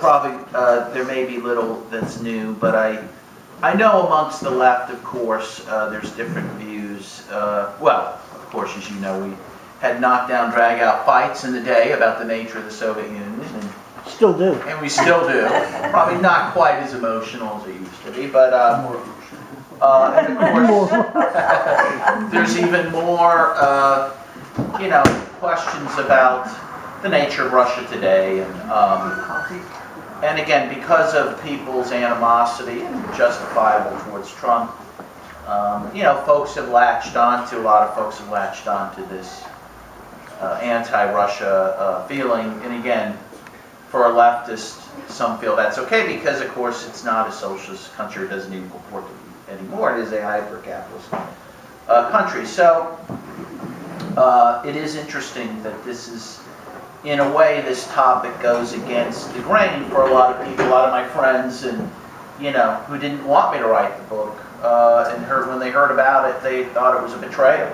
probably, there may be little that's new, but I know amongst the left, of course, there's different views. Well, of course, as you know, we had knockdown, drag-out fights in the day about the nature of the Soviet Union. And still do. And we still do. Probably not quite as emotional as it used to be, but and of course, there's even more, you know, questions about the nature of Russia today, and again, because of people's animosity, and justifiable towards Trump, you know, folks have latched onto, a lot of folks have latched onto this anti-Russia feeling, and again, for a leftist, some feel that's okay because, of course, it's not a socialist country. It doesn't even purport to be anymore. It is a hyper-capitalist country. So it is interesting that this is, in a way, this topic goes against the grain for a lot of people, a lot of my friends, and you know, who didn't want me to write the book, and when they heard about it, they thought it was a betrayal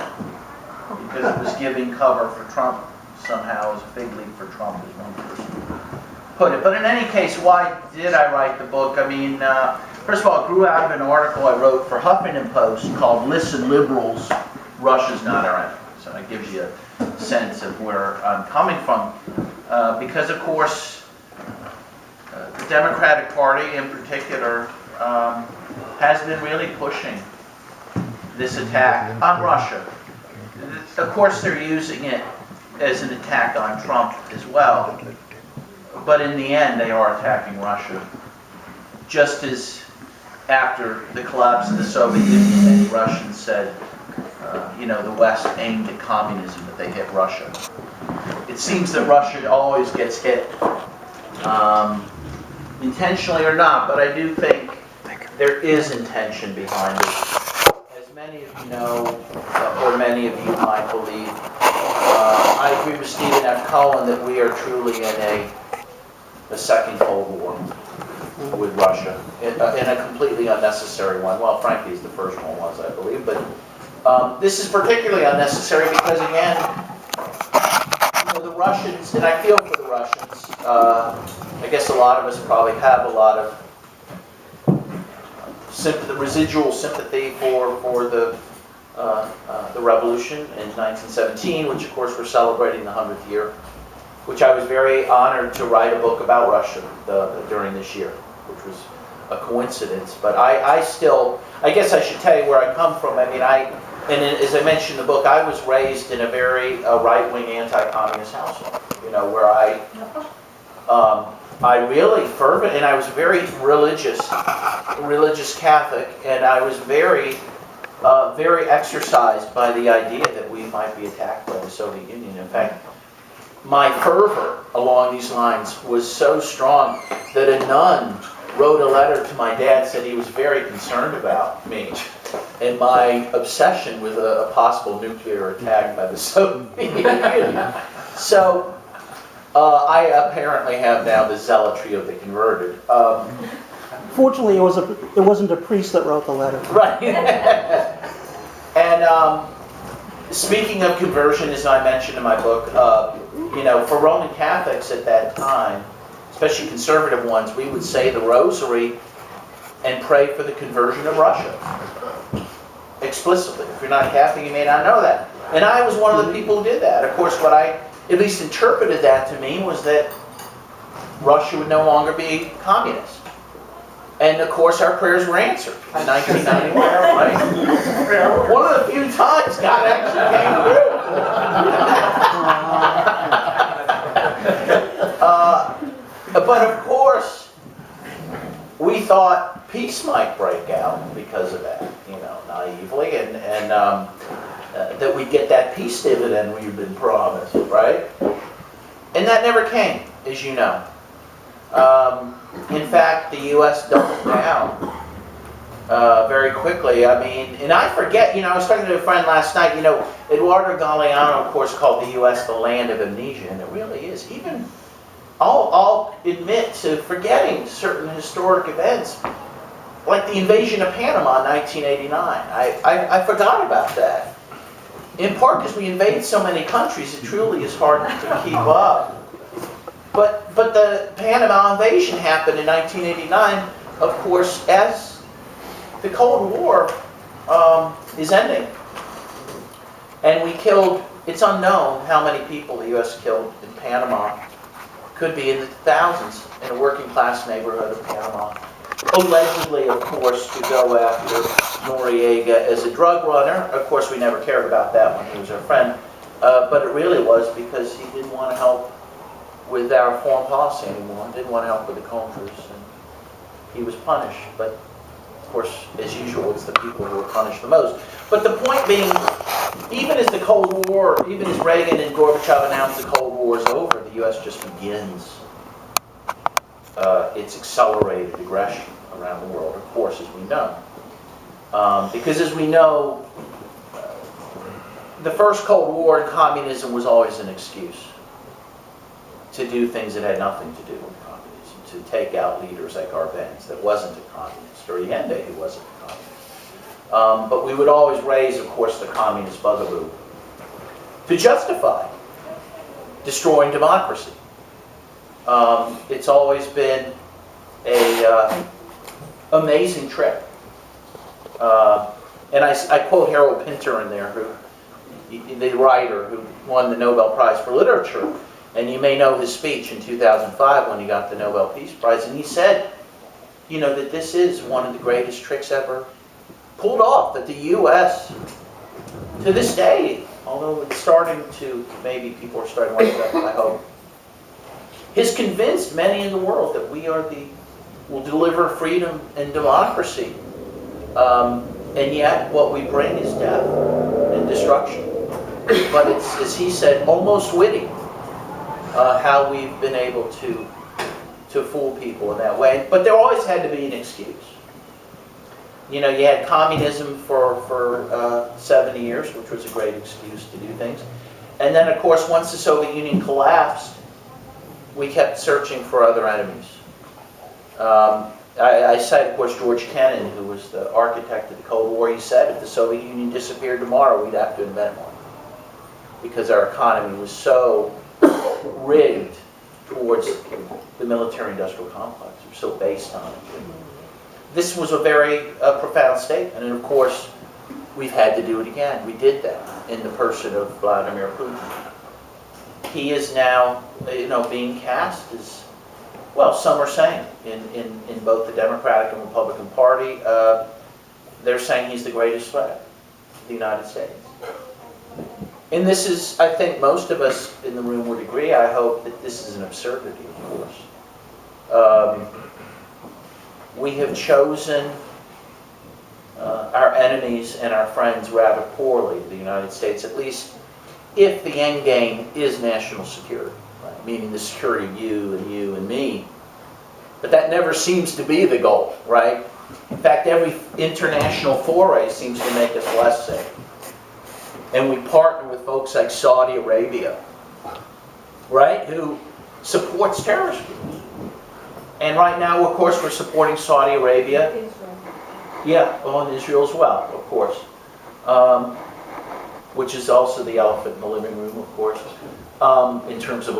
because it was giving cover for Trump somehow, as a fig leaf for Trump, as one person put it. But in any case, why did I write the book? I mean, first of all, it grew out of an article I wrote for Huffington Post called "Listen, Liberals, Russia's Not Our Enemy." So it gives you a sense of where I'm coming from. Because, of course, the Democratic Party in particular has been really pushing this attack on Russia. Of course, they're using it as an attack on Trump as well. But in the end, they are attacking Russia. Just as after the collapse of the Soviet Union, many Russians said, you know, the West aimed at communism, that they hit Russia. It seems that Russia always gets hit, intentionally or not, but I do think there is intention behind it. As many of you know, or many of you might believe, I agree with Stephen F. Cohen that we are truly in a second Cold War with Russia, in a completely unnecessary one. Well, frankly, as the first one was, I believe, but this is particularly unnecessary because, again, you know, the Russians, and I feel for the Russians, I guess a lot of us probably have a lot of residual sympathy for the revolution in 1917, which of course we're celebrating the 100th year, which I was very honored to write a book about Russia during this year, which was a coincidence. But I still, I guess I should tell you where I come from. I mean, and as I mentioned in the book, I was raised in a very right-wing anti-communist household, you know, where I really fervent, and I was very religious Catholic, and I was very exercised by the idea that we might be attacked by the Soviet Union. In fact, my fervor along these lines was so strong that a nun wrote a letter to my dad, said he was very concerned about me and my obsession with a possible nuclear attack by the Soviet Union. So I apparently have now the zealotry of the converted. Fortunately, it wasn't a priest that wrote the letter. Right. And speaking of conversion, as I mentioned in my book, you know, for Roman Catholics at that time, especially conservative ones, we would say the rosary and pray for the conversion of Russia. Explicitly. If you're not Catholic, you may not know that. And I was one of the people who did that. Of course, what I at least interpreted that to mean was that Russia would no longer be communist. And of course, our prayers were answered in 1991, right? One of the few times God actually came through. But of course, we thought peace might break out because of that, you know, naively, and that we'd get that peace dividend we've been promised, right? And that never came, as you know. In fact, the U.S. doubled down very quickly. I mean, and I forget, you know, I was talking to a friend last night, you know, Eduardo Galeano, of course, called the U.S. the land of amnesia, and it really is. Even, I'll admit to forgetting certain historic events, like the invasion of Panama in 1989. I forgot about that. In part because we invade so many countries, it truly is hard to keep up. But the Panama invasion happened in 1989, of course, as the Cold War is ending. And we killed, it's unknown how many people the U.S. killed in Panama. Could be in the thousands in a working class neighborhood of Panama. Allegedly, of course, to go after Noriega as a drug runner. Of course, we never cared about that when he was our friend. But it really was because he didn't want to help with our foreign policy anymore. He didn't want to help with the Contras. And he was punished. But, of course, as usual, it's the people who are punished the most. But the point being, even as the Cold War, even as Reagan and Gorbachev announced the Cold War is over, the U.S. just begins its accelerated aggression around the world, of course, as we know. Because as we know, the first Cold War and communism was always an excuse to do things that had nothing to do with communism, to take out leaders like Arbenz that wasn't a communist, or Allende who wasn't a communist. But we would always raise, of course, the communist bugaboo to justify destroying democracy. It's always been a amazing trick. And I quote Harold Pinter in there, the writer who won the Nobel Prize for Literature. And you may know his speech in 2005 when he got the Nobel Peace Prize. And he said, you know, that this is one of the greatest tricks ever pulled off, that the U.S., to this day, although it's starting to, maybe people are starting to wake up, I hope, has convinced many in the world that we are will deliver freedom and democracy. And yet, what we bring is death and destruction. But it's, as he said, almost witty how we've been able to fool people in that way. But there always had to be an excuse. You know, you had communism for 70 years, which was a great excuse to do things. And then, of course, once the Soviet Union collapsed, we kept searching for other enemies. I cite, of course, George Kennan, who was the architect of the Cold War. He said, if the Soviet Union disappeared tomorrow, we'd have to invent one. Because our economy was so rigged towards the military-industrial complex. We're so based on it. This was a very profound statement. And, of course, we've had to do it again. We did that in the person of Vladimir Putin. He is now, you know, being cast as, well, some are saying, in both the Democratic and Republican Party, they're saying he's the greatest threat to the United States. And this is, I think most of us in the room would agree, I hope, that this is an absurdity, of course. We have chosen our enemies and our friends rather poorly, the United States, at least if the end game is national security, right? Meaning the security of you and me. But that never seems to be the goal, right? In fact, every international foray seems to make us less safe. And we partner with folks like Saudi Arabia, right, who supports terrorist groups. And right now, of course, we're supporting Saudi Arabia. Israel. Yeah, well, and Israel as well, of course. Which is also the elephant in the living room, of course, in terms of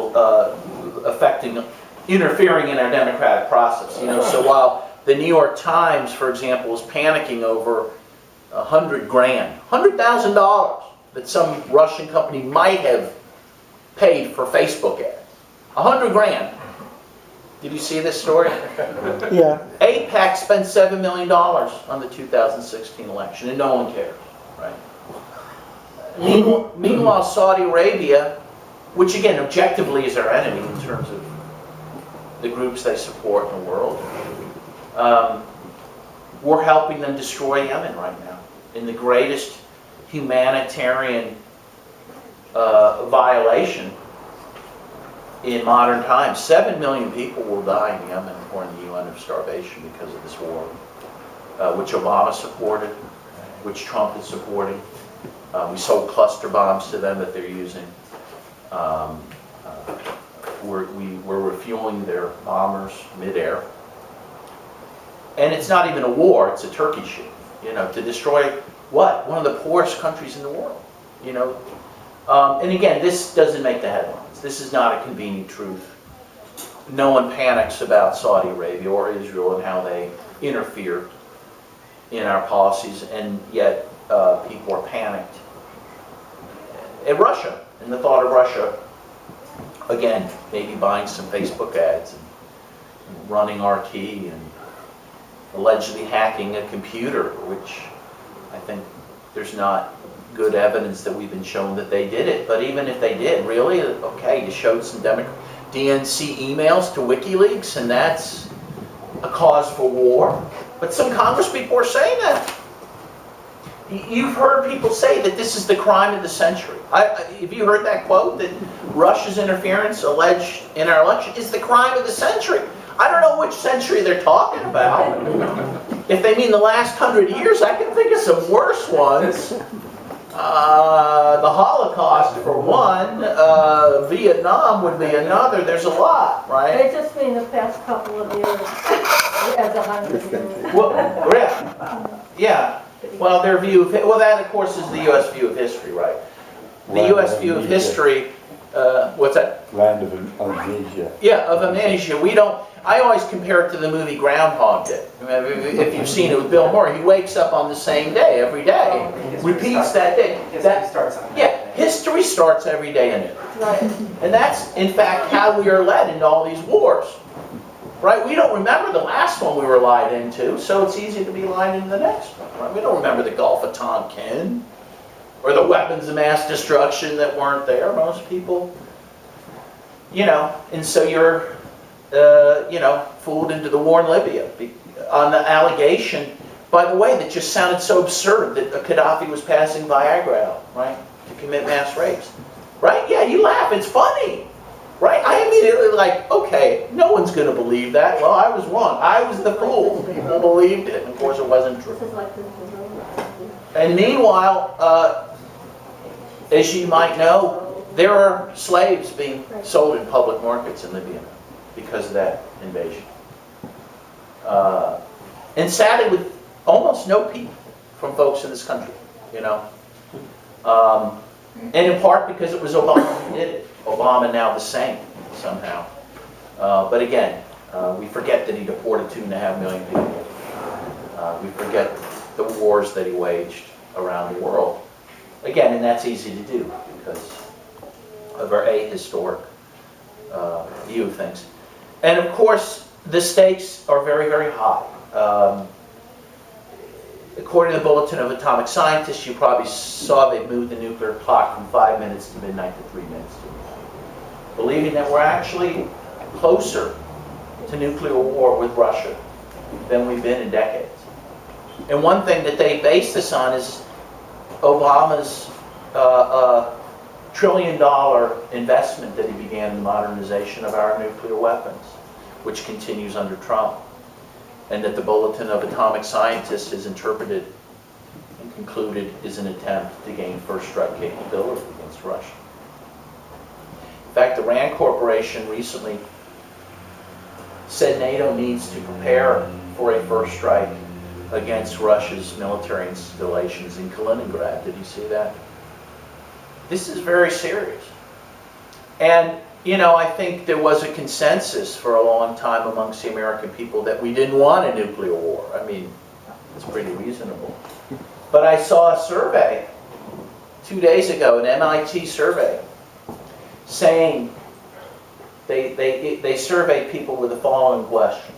interfering in our democratic process. You know, so while the New York Times, for example, is panicking over $100,000 that some Russian company might have paid for Facebook ads, $100,000. Did you see this story? Yeah. AIPAC spent $7 million on the 2016 election, and no one cares, right? Meanwhile, Saudi Arabia, which again objectively is our enemy in terms of the groups they support in the world, we're helping them destroy Yemen right now in the greatest humanitarian violation in modern times. 7 million people will die in Yemen, according to the UN, of starvation because of this war, which Obama supported, which Trump is supporting. We sold cluster bombs to them that they're using. We're refueling their bombers midair. And it's not even a war, it's a turkey shoot, you know, to destroy what? One of the poorest countries in the world, you know. And again, this doesn't make the headlines. This is not a convenient truth no one panics about Saudi Arabia or Israel and how they interfere in our policies, and yet people are panicked at Russia, and the thought of Russia, again, maybe buying some Facebook ads and running RT and allegedly hacking a computer, which I think there's not good evidence that we've been shown that they did it. But even if they did, really, okay, you showed some DNC emails to WikiLeaks, and that's a cause for war. But some Congress people are saying that. You've heard people say that this is the crime of the century. Have you heard that quote, that Russia's interference alleged in our election is the crime of the century? I don't know which century they're talking about. If they mean the last 100 years, I can think of some worse ones. The Holocaust, for one. Vietnam would be another. There's a lot, right? They just mean the past couple of years, as 100 years. Well, yeah. Well, their view of, well, that of course is the U.S. view of history, right? The U.S. view of history, what's that? Land of amnesia. Yeah, of amnesia. We don't, I always compare it to the movie Groundhog Day. If you've seen it with Bill Murray, he wakes up on the same day, every day, repeats that day. History starts every day in it. Right. And that's, in fact, how we are led into all these wars. Right? We don't remember the last one we were lied into, so it's easy to be lied into the next one. Right? We don't remember the Gulf of Tonkin or the weapons of mass destruction that weren't there. Most people, you know, and so you're, you know, fooled into the war in Libya on the allegation, by the way, that just sounded so absurd that Gaddafi was passing Viagra out, right, to commit mass rapes. Right? Yeah, you laugh. It's funny. Right? I immediately like, okay, no one's going to believe that. Well, I was wrong. I was the fool. People believed it. And of course, it wasn't true. And meanwhile, as you might know, there are slaves being sold in public markets in Libya because of that invasion. And sadly, with almost no people from folks in this country, you know. And in part because it was Obama who did it. Obama now the same, somehow. But again, we forget that he deported 2.5 million people. We forget the wars that he waged around the world. Again, and that's easy to do because of our ahistoric view of things. And of course, the stakes are very, very high. According to the Bulletin of Atomic Scientists, you probably saw they moved the nuclear clock from 5 minutes to midnight to 3 minutes to midnight, believing that we're actually closer to nuclear war with Russia than we've been in decades. And one thing that they base this on is Obama's $1 trillion investment that he began in the modernization of our nuclear weapons, which continues under Trump, and that the Bulletin of Atomic Scientists has interpreted and concluded is an attempt to gain first strike capability against Russia. In fact, the RAND Corporation recently said NATO needs to prepare for a first strike against Russia's military installations in Kaliningrad. Did you see that? This is very serious. And, you know, I think there was a consensus for a long time amongst the American people that we didn't want a nuclear war. I mean, it's pretty reasonable. But I saw a survey 2 days ago, an MIT survey, saying they surveyed people with the following question.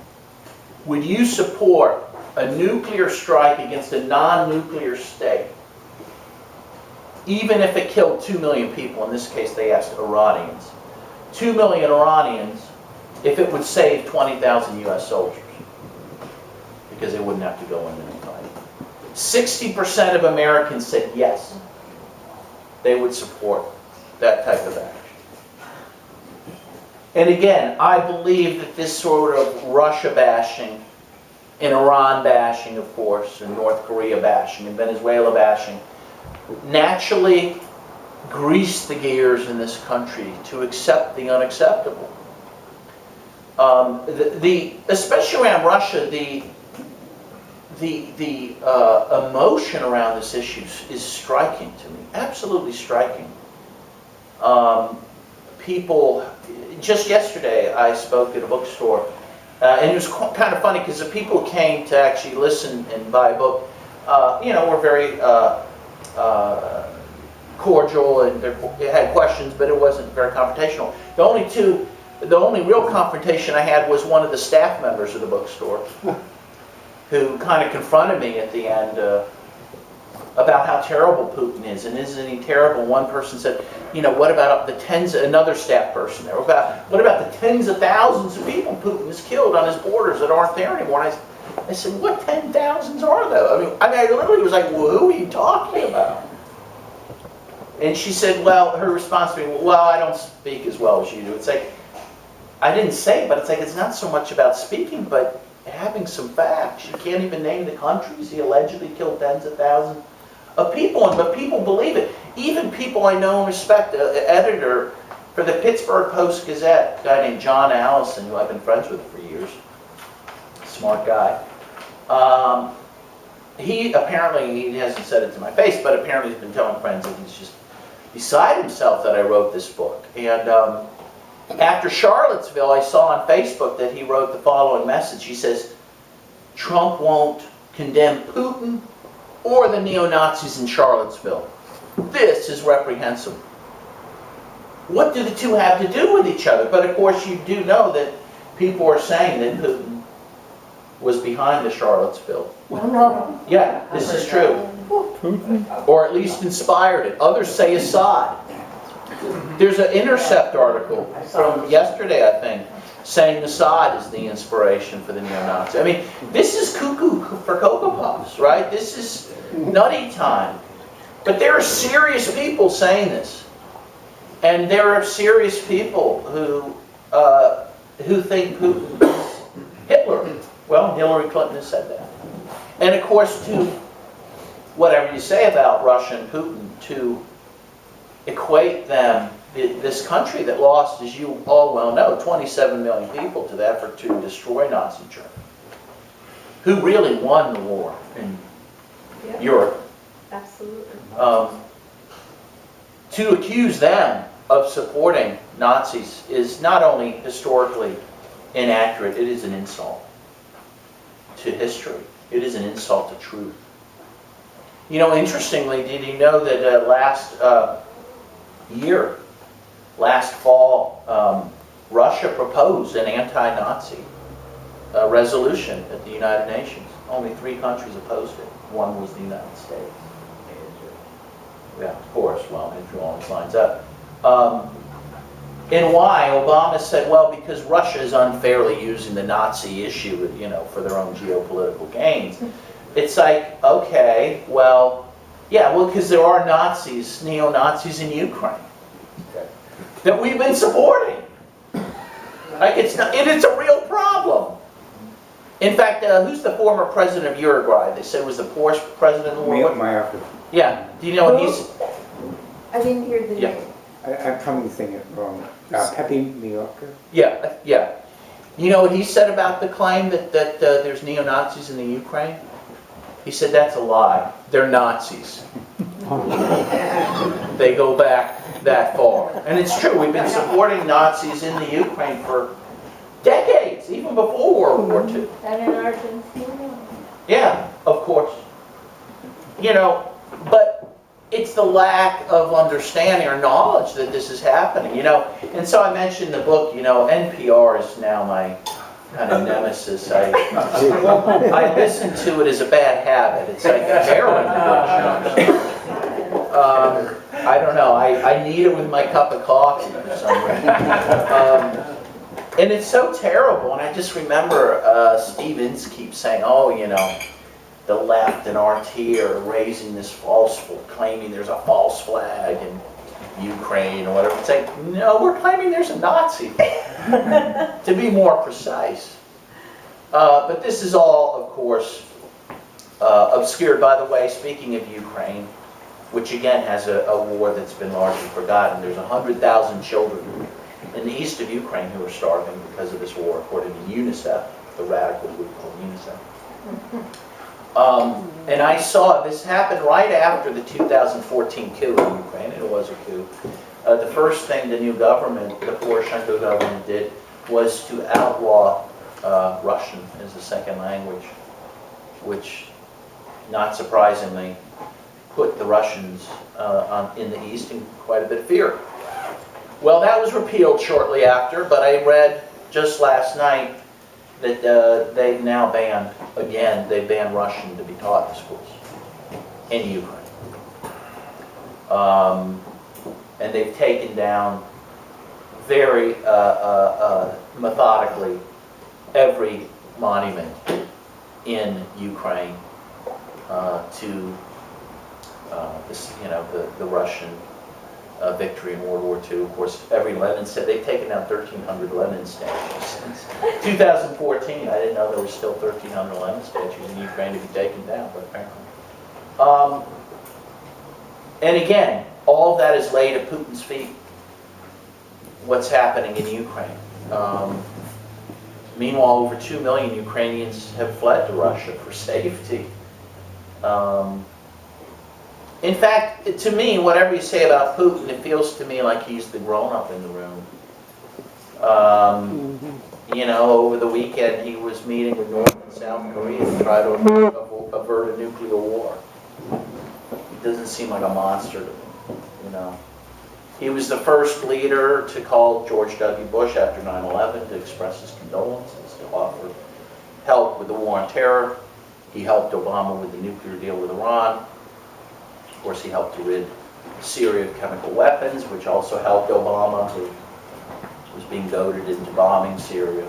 Would you support a nuclear strike against a non-nuclear state, even if it killed 2 million people? In this case, they asked Iranians. 2 million Iranians, if it would save 20,000 U.S. soldiers, because they wouldn't have to go into the fight. 60% of Americans said yes, they would support that type of action. And again, I believe that this sort of Russia bashing, and Iran bashing, of course, and North Korea bashing, and Venezuela bashing, naturally grease the gears in this country to accept the unacceptable. Especially around Russia, the emotion around this issue is striking to me, absolutely striking. People, just yesterday, I spoke at a bookstore, and it was kind of funny because the people who came to actually listen and buy a book, were very cordial, and they had questions, but it wasn't very confrontational. The only real confrontation I had was one of the staff members of the bookstore, who kind of confronted me at the end about how terrible Putin is, and isn't he terrible? One person said, what about the another staff person there, what about the tens of thousands of people Putin has killed on his borders that aren't there anymore? And I said, what 10,000s are there? I literally was like, well, who are you talking about? And she said, well, her response to me, well, I don't speak as well as you do. It's like, I didn't say it, but it's like, it's not so much about speaking, but having some facts. You can't even name the countries. He allegedly killed tens of thousands of people, but people believe it. Even people I know and respect, an editor for the Pittsburgh Post-Gazette, a guy named John Allison, who I've been friends with for years, smart guy. He hasn't said it to my face, but apparently he's been telling friends that he's just beside himself that I wrote this book. And after Charlottesville, I saw on Facebook that he wrote the following message. He says, Trump won't condemn Putin or the neo-Nazis in Charlottesville. This is reprehensible. What do the two have to do with each other? But of course you do know that people are saying that Putin was behind the Charlottesville. No. Yeah, this is true. Or at least inspired it. Others say Assad. There's an Intercept article from yesterday, I think, saying Assad is the inspiration for the neo-Nazis. This is cuckoo for Cocoa Puffs, right? This is nutty time. But there are serious people saying this. And there are serious people who think Putin is Hitler. Well, Hillary Clinton has said that. And of course, to whatever you say about Russia and Putin, to equate them, this country that lost, as you all well know, 27 million people to the effort to destroy Nazi Germany, who really won the war in Europe. Absolutely. To accuse them of supporting Nazis is not only historically inaccurate, it is an insult to history. It is an insult to truth. Interestingly, did you know that last fall, Russia proposed an anti-Nazi resolution at the United Nations. Only 3 countries opposed it. One was the United States. Yeah, of course. Well, Israel always lines up. And why? Obama said, well, because Russia is unfairly using the Nazi issue, for their own geopolitical gains. It's like, okay, because there are Nazis, neo-Nazis in Ukraine that we've been supporting. Like it's a real problem. In fact, who's the former president of Uruguay? They said was the poorest president in the world. Yeah. Do you know what he's? I didn't hear the name. I'm probably saying it wrong. Pepe Mujica? Yeah, yeah. You know what he said about the claim that there's neo-Nazis in the Ukraine? He said that's a lie. They're Nazis. They go back that far. And it's true, we've been supporting Nazis in the Ukraine for decades, even before World War II. And in Argentina. Yeah, of course. But it's the lack of understanding or knowledge that this is happening, And so I mentioned in the book, NPR is now my kind of nemesis. I listen to it as a bad habit. It's like a heroin addiction. I don't know. I need it with my cup of coffee for some reason. And it's so terrible. And I just remember Steve Ince keeps saying, the left and RT are raising this claiming there's a false flag in Ukraine or whatever. It's like, no, we're claiming there's a Nazi flag, to be more precise. But this is all, of course, obscured. By the way, speaking of Ukraine, which again has a war that's been largely forgotten, there's 100,000 children in the east of Ukraine who are starving because of this war, according to UNICEF, the radical group called UNICEF. And I saw this happen right after the 2014 coup in Ukraine, and it was a coup. The first thing the new government, the Poroshenko government, did was to outlaw Russian as a second language, which, not surprisingly, put the Russians in the East in quite a bit of fear. Well, that was repealed shortly after, but I read just last night that they've now banned, again, they banned Russian to be taught in schools in Ukraine. And they've taken down very methodically every monument in Ukraine to this, the Russian victory in World War II. Of course, every Lenin statue, they've taken down 1,300 Lenin statues since 2014. I didn't know there were still 1,300 Lenin statues in Ukraine to be taken down, but apparently. And again, all of that is laid at Putin's feet. What's happening in Ukraine? Meanwhile, over 2 million Ukrainians have fled to Russia for safety. In fact, to me, whatever you say about Putin, it feels to me like he's the grown-up in the room. Over the weekend he was meeting with North and South Korea to try to avert a nuclear war. He doesn't seem like a monster to me, He was the first leader to call George W. Bush after 9/11 to express his condolences, to offer help with the war on terror. He helped Obama with the nuclear deal with Iran. Of course, he helped to rid Syria of chemical weapons, which also helped Obama, who was being goaded into bombing Syria.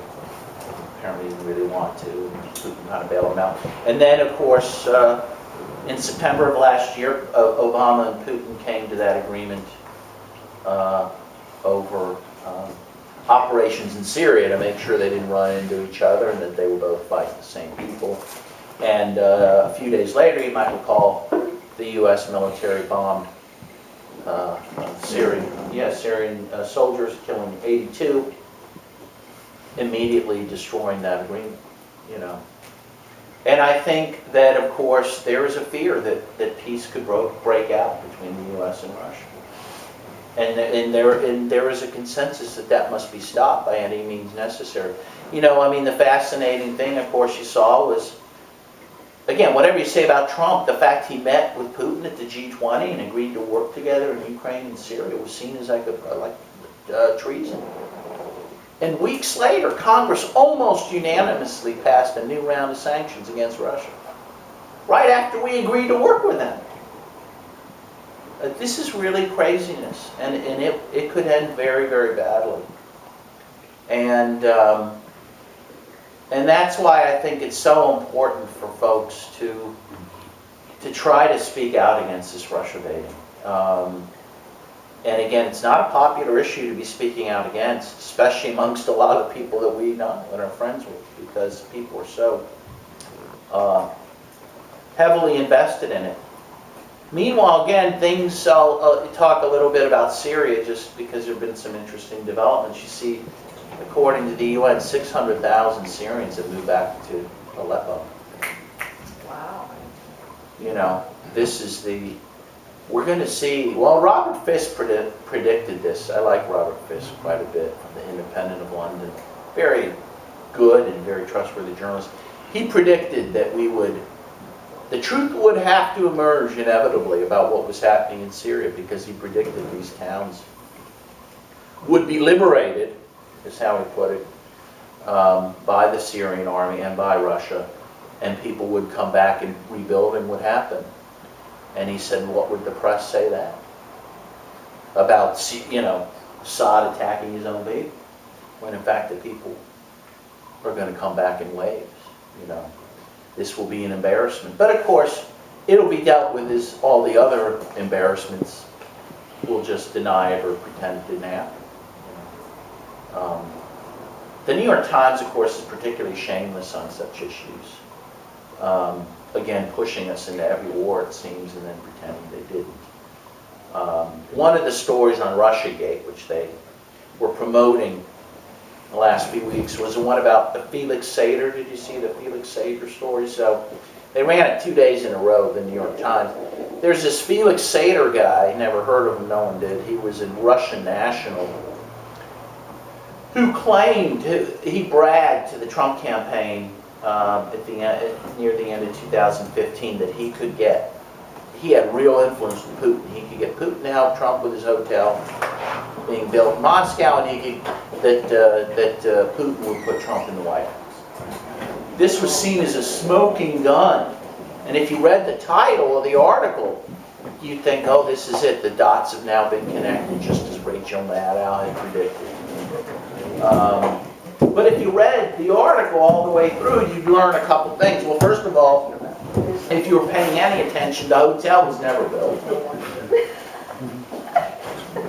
Apparently he didn't really want to, and Putin kind of bailed him out. And then, of course, in September of last year, Obama and Putin came to that agreement over operations in Syria to make sure they didn't run into each other and that they were both fighting the same people. And a few days later, you might recall, the U.S. military bombed Syrian soldiers, killing 82, immediately destroying that agreement, And I think that, of course, there is a fear that peace could break out between the U.S. and Russia. And there is a consensus that must be stopped by any means necessary. The fascinating thing, of course, you saw was, again, whatever you say about Trump, the fact he met with Putin at the G20 and agreed to work together in Ukraine and Syria was seen as like treason. And weeks later, Congress almost unanimously passed a new round of sanctions against Russia, right after we agreed to work with them. This is really craziness, and it could end very, very badly. And that's why I think it's so important for folks to try to speak out against this Russia baiting. And again, it's not a popular issue to be speaking out against, especially amongst a lot of people that we know and are friends with, because people are so heavily invested in it. Meanwhile, again, things, I'll talk a little bit about Syria just because there have been some interesting developments. You see, according to the UN, 600,000 Syrians have moved back to Aleppo. Wow. This is we're going to see, well, Robert Fisk predicted this. I like Robert Fisk quite a bit, from the Independent of London. Very good and very trustworthy journalist. He predicted that the truth would have to emerge inevitably about what was happening in Syria, because he predicted these towns would be liberated, is how he put it, by the Syrian army and by Russia, and people would come back and rebuilding would happen. And he said, what would the press say that? About, Assad attacking his own baby, when in fact the people are going to come back in waves, This will be an embarrassment. But of course, it'll be dealt with as all the other embarrassments. We'll just deny it or pretend it didn't happen. The New York Times, of course, is particularly shameless on such issues. Again, pushing us into every war, it seems, and then pretending they didn't. One of the stories on Russiagate, which they were promoting the last few weeks was the one about the Felix Sater. Did you see the Felix Sater story? So they ran it 2 days in a row, the New York Times. There's this Felix Sater guy, never heard of him, no one did. He was a Russian national who claimed, he bragged to the Trump campaign near the end of 2015 that he had real influence with Putin. He could get Putin to help Trump with his hotel being built in Moscow, and that Putin would put Trump in the White House. This was seen as a smoking gun. And if you read the title of the article, you'd think, oh, this is it. The dots have now been connected, just as Rachel Maddow had predicted. But if you read the article all the way through, you'd learn a couple things. Well, first of all, if you were paying any attention, the hotel was never built.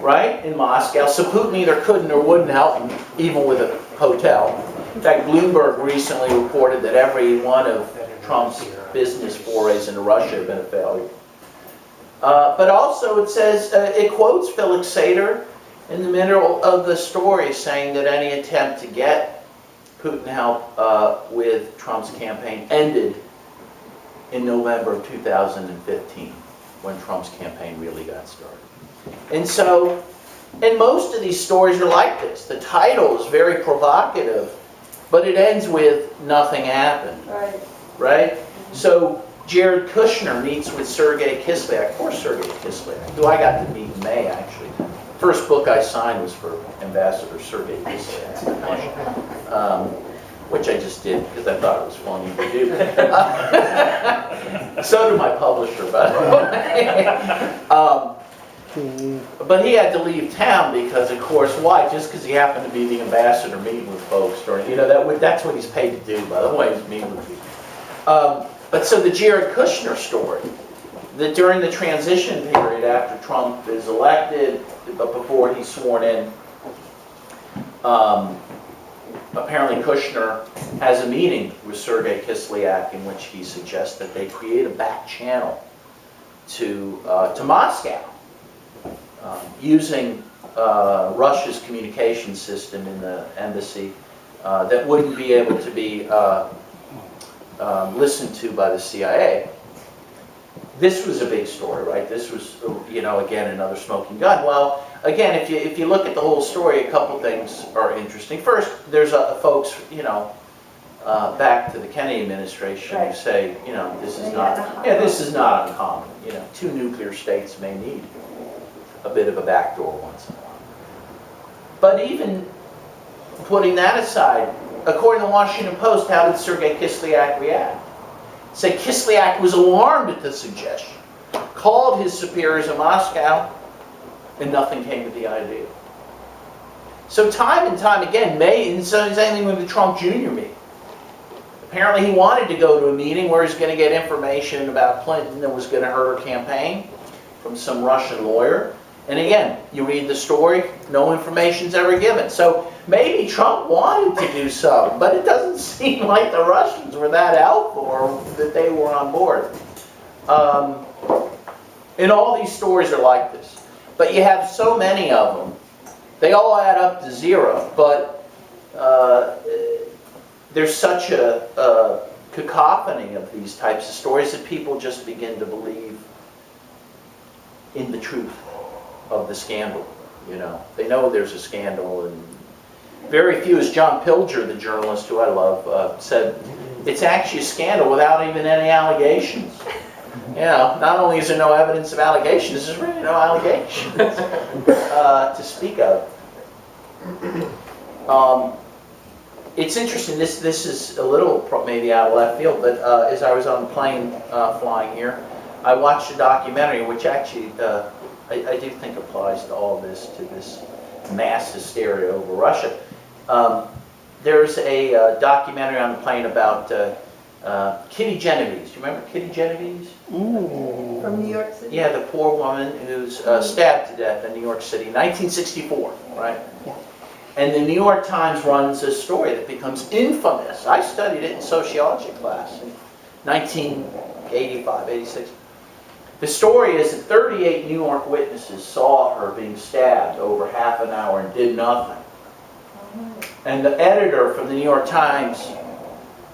Right? In Moscow. So Putin either couldn't or wouldn't help him, even with a hotel. In fact, Bloomberg recently reported that every one of Trump's business forays into Russia have been a failure. But also it says, it quotes Felix Sater in the middle of the story saying that any attempt to get Putin help with Trump's campaign ended in November of 2015, when Trump's campaign really got started. And so, and most of these stories are like this. The title is very provocative, but it ends with nothing happened. Right. Right? So Jared Kushner meets with Sergei Kislyak. Poor Sergei Kislyak, who I got to meet in May, actually. First book I signed was for Ambassador Sergei Kislyak, which I just did because I thought it was funny to do. So did my publisher, by the way. But he had to leave town because, of course, why? Just because he happened to be the ambassador meeting with folks during, that's what he's paid to do, by the way, is meeting with people. But so the Jared Kushner story, that during the transition period after Trump is elected, but before he's sworn in, apparently Kushner has a meeting with Sergei Kislyak in which he suggests that they create a back channel to Moscow using Russia's communication system in the embassy that wouldn't be able to be listened to by the CIA. This was a big story, right? This was, again, another smoking gun. Well, again, if you look at the whole story, a couple things are interesting. First, there's folks, back to the Kennedy administration who say, this is not uncommon. Two nuclear states may need a bit of a backdoor once in a while. But even putting that aside, according to the Washington Post, how did Sergei Kislyak react? Say Kislyak was alarmed at the suggestion, called his superiors in Moscow, and nothing came of the idea. So time and time again, and so same thing with the Trump Jr. meeting. Apparently he wanted to go to a meeting where he's going to get information about Clinton that was going to hurt her campaign from some Russian lawyer. And again, you read the story, no information's ever given. So maybe Trump wanted to do something, but it doesn't seem like the Russians were that helpful or that they were on board. And all these stories are like this. But you have so many of them. They all add up to zero, but there's such a cacophony of these types of stories that people just begin to believe in the truth of the scandal. They know there's a scandal, and very few, as John Pilger, the journalist who I love, said, it's actually a scandal without even any allegations. Not only is there no evidence of allegations, there's really no allegations to speak of. It's interesting, this is a little maybe out of left field, but as I was on the plane flying here, I watched a documentary which actually I do think applies to all of this, to this mass hysteria over Russia. There's a documentary on the plane about Kitty Genovese. Do you remember Kitty Genovese? Ooh. From New York City? Yeah, the poor woman who's stabbed to death in New York City, 1964, right? Yeah. And the New York Times runs a story that becomes infamous. I studied it in sociology class in 1985, 86. The story is that 38 New York witnesses saw her being stabbed over half an hour and did nothing. And the editor from the New York Times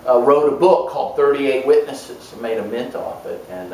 wrote a book called 38 Witnesses and made a mint off it. And